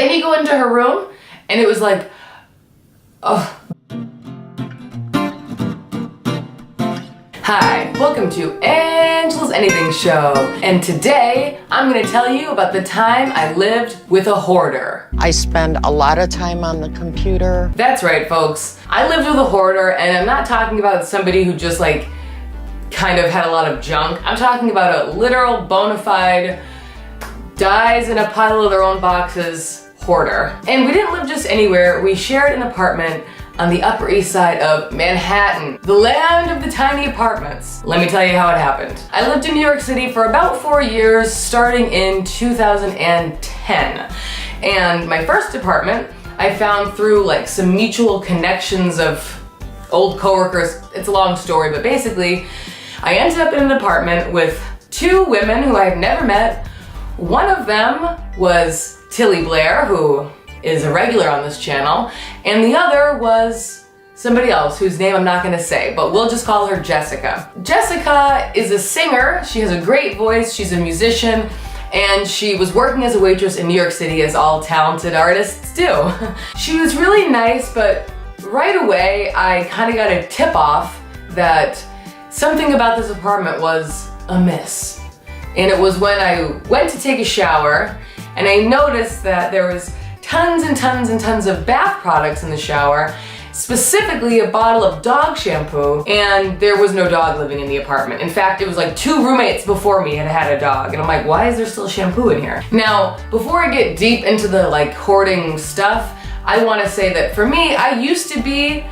Then you go into her room and it was like, oh. Hi, welcome to Angela's Anything Show, and today I'm going to tell you about the time I lived with a hoarder. I spend a lot of time on the computer. That's right, folks. I lived with a hoarder, and I'm not talking about somebody who just like kind of had a lot of junk. I'm talking about a literal bona fide dies in a pile of their own boxes hoarder. And we didn't live just anywhere. We shared an apartment on the Upper East Side of Manhattan, the land of the tiny apartments. Let me tell you how it happened. I lived in New York City for about 4 years, starting in 2010. And my first apartment I found through like some mutual connections of old coworkers. It's a long story, but basically I ended up in an apartment with two women who I had never met. One of them was Tilly Blair, who is a regular on this channel, and the other was somebody else whose name I'm not gonna say, but we'll just call her Jessica. Jessica is a singer, she has a great voice, she's a musician, and she was working as a waitress in New York City, as all talented artists do. She was really nice, but right away I kind of got a tip off that something about this apartment was amiss. And it was when I went to take a shower and I noticed that there was tons and tons and tons of bath products in the shower, specifically a bottle of dog shampoo, and there was no dog living in the apartment. In fact, it was like 2 roommates before me had a dog, and I'm like, why is there still shampoo in here? Now, before I get deep into the like hoarding stuff, I want to say that for me, I used to be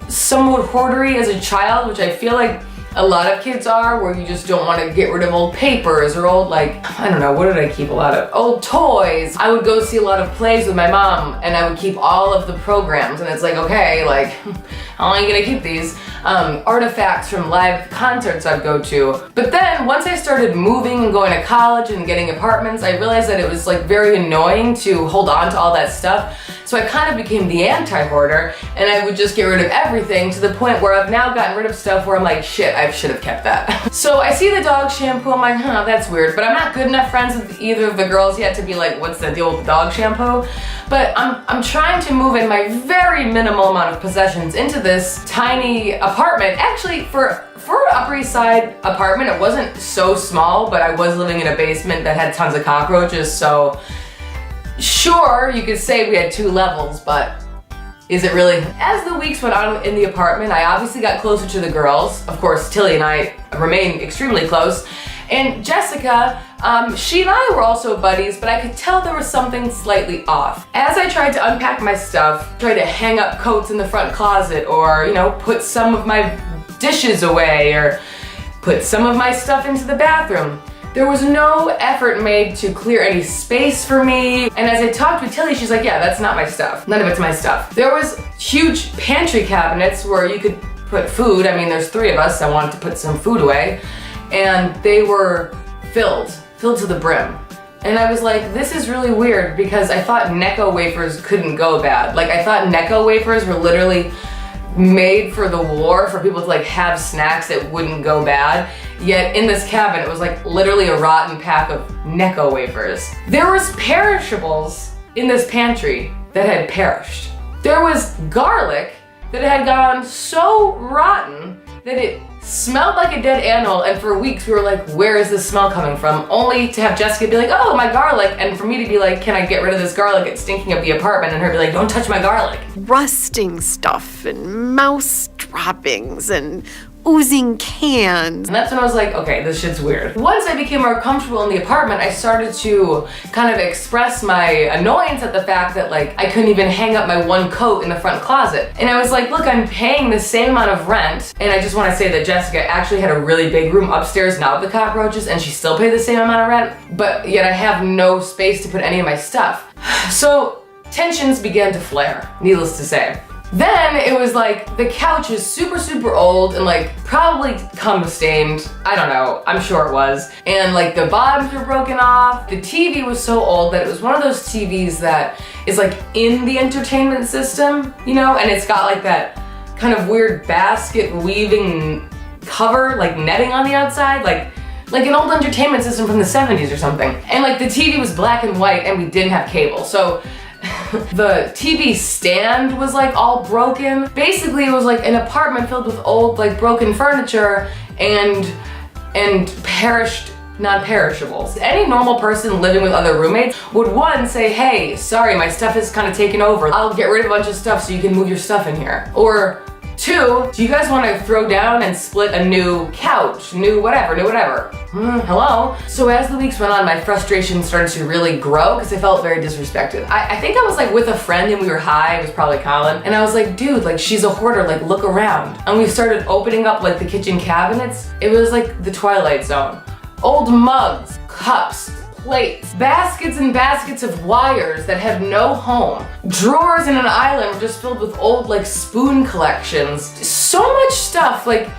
somewhat hoardery as a child, which I feel like a lot of kids are, where you just don't want to get rid of old papers or old, like, I don't know, what did I keep a lot of? Old toys. I would go see a lot of plays with my mom and I would keep all of the programs, and it's like, okay, like, how long are you gonna keep these? Artifacts from live concerts I'd go to. But then once I started moving and going to college and getting apartments, I realized that it was like very annoying to hold on to all that stuff. So I kind of became the anti-hoarder, and I would just get rid of everything to the point where I've now gotten rid of stuff where I'm like, shit, I should have kept that. So I see the dog shampoo, I'm like, huh, that's weird, but I'm not good enough friends with either of the girls yet to be like, what's the deal with the dog shampoo? But I'm trying to move in my very minimal amount of possessions into this tiny apartment. Actually, for an Upper East Side apartment, it wasn't so small, but I was living in a basement that had tons of cockroaches, so sure, you could say we had 2 levels, but is it really? As the weeks went on in the apartment, I obviously got closer to the girls. Of course, Tilly and I remained extremely close. And Jessica, she and I were also buddies, but I could tell there was something slightly off. As I tried to unpack my stuff, tried to hang up coats in the front closet, or, you know, put some of my dishes away, or put some of my stuff into the bathroom, there was no effort made to clear any space for me. And as I talked with Tilly, she's like, yeah, that's not my stuff. None of it's my stuff. There was huge pantry cabinets where you could put food. I mean, there's 3 of us. I wanted to put some food away. And they were filled to the brim. And I was like, this is really weird, because I thought Necco wafers couldn't go bad. Like, I thought Necco wafers were literally made for the war, for people to like have snacks that wouldn't go bad. Yet in this cabinet, it was like literally a rotten pack of Necco wafers. There was perishables in this pantry that had perished. There was garlic that had gone so rotten that it smelled like a dead animal, and for weeks we were like, where is this smell coming from? Only to have Jessica be like, oh, my garlic, and for me to be like, can I get rid of this garlic? It's stinking up the apartment, and her be like, don't touch my garlic. Rusting stuff and mouse droppings and oozing cans. And that's when I was like, okay, this shit's weird. Once I became more comfortable in the apartment, I started to kind of express my annoyance at the fact that like I couldn't even hang up my 1 coat in the front closet. And I was like, look, I'm paying the same amount of rent. And I just want to say that Jessica actually had a really big room upstairs now with the cockroaches, and she still paid the same amount of rent, but yet I have no space to put any of my stuff. So tensions began to flare, needless to say. Then it was like the couch is super, super old and like probably cum stained. I don't know, I'm sure it was. And like the bottoms were broken off. The TV was so old that it was one of those TVs that is like in the entertainment system, you know, and it's got like that kind of weird basket weaving cover, like netting on the outside, like an old entertainment system from the 70s or something. And like the TV was black and white and we didn't have cable. So The TV stand was like all broken. Basically, it was like an apartment filled with old, like broken furniture and perished non-perishables. Any normal person living with other roommates would, one, say, hey, sorry, my stuff is kind of taken over. I'll get rid of a bunch of stuff so you can move your stuff in here. Or two, do you guys want to throw down and split a new couch, new whatever. Hello? So as the weeks went on, my frustration started to really grow because I felt very disrespected. I think I was like with a friend and we were high, it was probably Colin, and I was like, dude, like she's a hoarder, like look around. And we started opening up like the kitchen cabinets. It was like the Twilight Zone. Old mugs, cups, plates, baskets and baskets of wires that had no home. Drawers in an island were just filled with old like spoon collections. So much stuff, like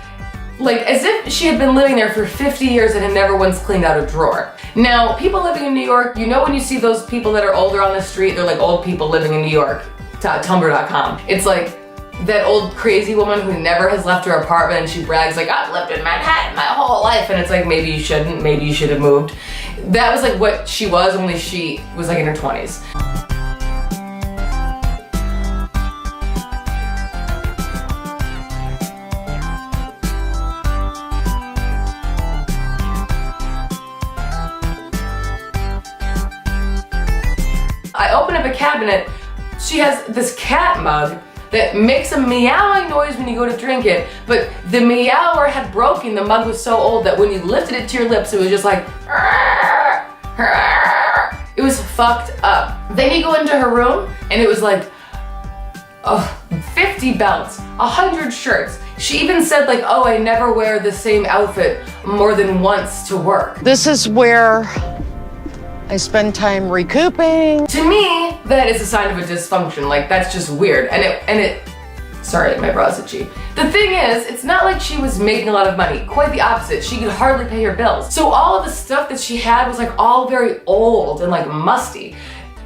as if she had been living there for 50 years and had never once cleaned out a drawer. Now, people living in New York, you know when you see those people that are older on the street, they're like old people living in New York, Tumblr.com. It's like that old crazy woman who never has left her apartment and she brags like, I've lived in Manhattan my whole life, and it's like, maybe you shouldn't, maybe you should have moved. That was like what she was, only she was like in her 20s. I open up a cabinet, she has this cat mug that makes a meowing noise when you go to drink it, but the meower had broken. The mug was so old that when you lifted it to your lips, it was just like, it was fucked up. Then you go into her room and it was like, 50 belts, 100 shirts. She even said like, oh, I never wear the same outfit more than once to work. This is where I spend time recouping. To me, that is a sign of a dysfunction. Like, that's just weird. And it, sorry, my braw's itchy. The thing is, it's not like she was making a lot of money. Quite the opposite. She could hardly pay her bills. So all of the stuff that she had was like all very old and like musty.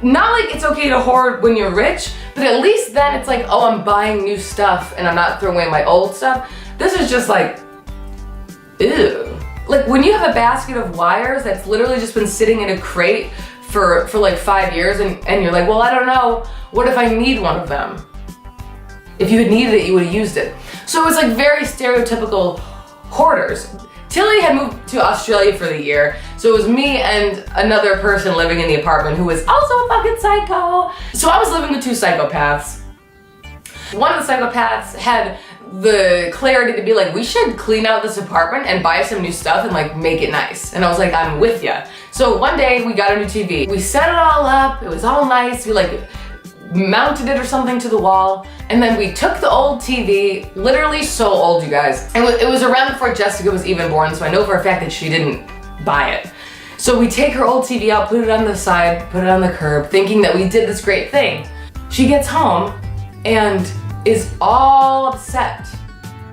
Not like it's okay to hoard when you're rich, but at least then it's like, oh, I'm buying new stuff and I'm not throwing away my old stuff. This is just like, ew. Like when you have a basket of wires that's literally just been sitting in a crate for like 5 years and you're like, well, I don't know, what if I need one of them? If you had needed it, you would have used it. So it was like very stereotypical hoarders. Tilly had moved to Australia for the year, so it was me and another person living in the apartment who was also a fucking psycho. So I was living with two psychopaths. One of the psychopaths had the clarity to be like, we should clean out this apartment and buy some new stuff and like make it nice. And I was like, I'm with ya. So one day we got a new TV. We set it all up, it was all nice. We like mounted it or something to the wall. And then we took the old TV, literally so old, you guys. And it was around before Jessica was even born, so I know for a fact that she didn't buy it. So we take her old TV out, put it on the side, put it on the curb, thinking that we did this great thing. She gets home and is all upset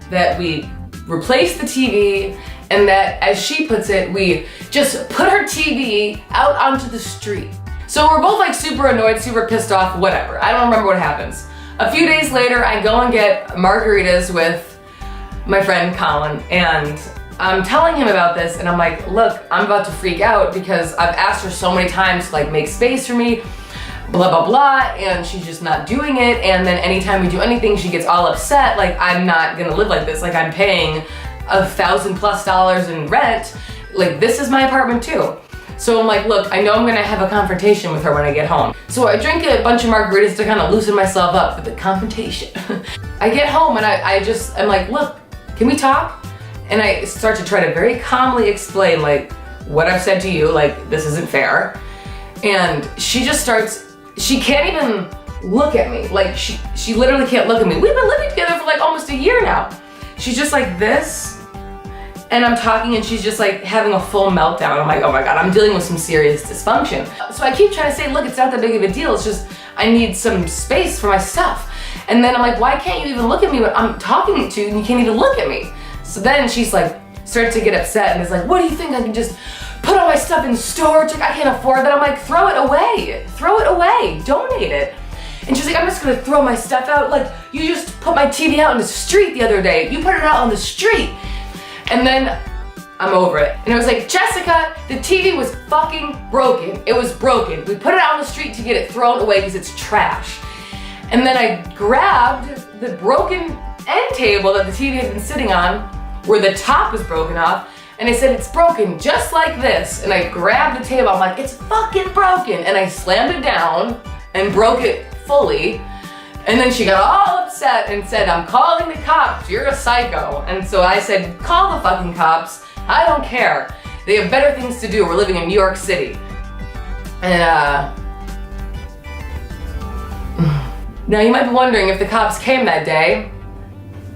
that we replaced the TV and that, as she puts it, we just put her TV out onto the street. So we're both like super annoyed, super pissed off, whatever. I don't remember what happens. A few days later, I go and get margaritas with my friend Colin, and I'm telling him about this, and I'm like, look, I'm about to freak out because I've asked her so many times to like make space for me, blah, blah, blah, and she's just not doing it. And then anytime we do anything, she gets all upset. Like, I'm not gonna live like this. Like, I'm paying $1,000+ in rent. Like, this is my apartment too. So I'm like, look, I know I'm gonna have a confrontation with her when I get home. So I drink a bunch of margaritas to kind of loosen myself up for the confrontation. I get home and I'm like, look, can we talk? And I start to try to very calmly explain like what I've said to you, like this isn't fair. And she just starts, she can't even look at me. Like she literally can't look at me. We've been living together for like almost a year now. She's just like this. And I'm talking and she's just like having a full meltdown. I'm like, oh my God, I'm dealing with some serious dysfunction. So I keep trying to say, look, it's not that big of a deal. It's just, I need some space for my stuff. And then I'm like, why can't you even look at me when I'm talking to you and you can't even look at me? So then she's like, starts to get upset and is like, what do you think? I can just put all my stuff in storage? Like, I can't afford that. I'm like, throw it away, donate it. And she's like, I'm just gonna throw my stuff out. Like, you just put my TV out on the street the other day. You put it out on the street. And then I'm over it. And I was like, Jessica, the TV was fucking broken. It was broken. We put it out on the street to get it thrown away because it's trash. And then I grabbed the broken end table that the TV had been sitting on, where the top was broken off, and I said, it's broken just like this. And I grabbed the table, I'm like, it's fucking broken. And I slammed it down and broke it fully. And then she got all upset and said, I'm calling the cops, you're a psycho. And so I said, call the fucking cops, I don't care. They have better things to do, we're living in New York City. And now you might be wondering if the cops came that day.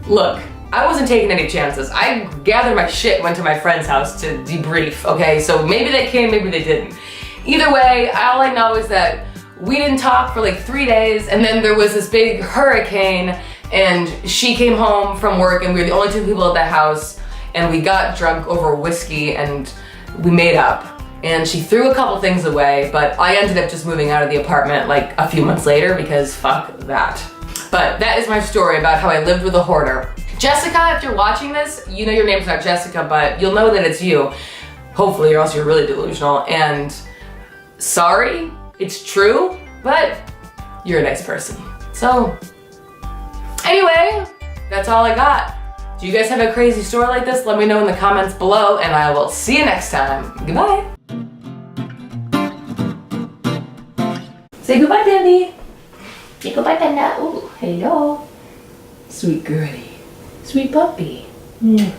Look, I wasn't taking any chances. I gathered my shit, went to my friend's house to debrief, okay? So maybe they came, maybe they didn't. Either way, all I know is that we didn't talk for like 3 days, and then there was this big hurricane, and she came home from work, and we were the only 2 people at the house, and we got drunk over whiskey, and we made up. And she threw a couple things away, but I ended up just moving out of the apartment like a few months later because fuck that. But that is my story about how I lived with a hoarder. Jessica, if you're watching this, you know your name's not Jessica, but you'll know that it's you. Hopefully, or else you're really delusional. And sorry, it's true, but you're a nice person. So, anyway, that's all I got. Do you guys have a crazy story like this? Let me know in the comments below, and I will see you next time. Goodbye. Say goodbye, Dandy. Say goodbye, Panda. Ooh, hello. Sweet girlie. Sweet puppy. Yeah.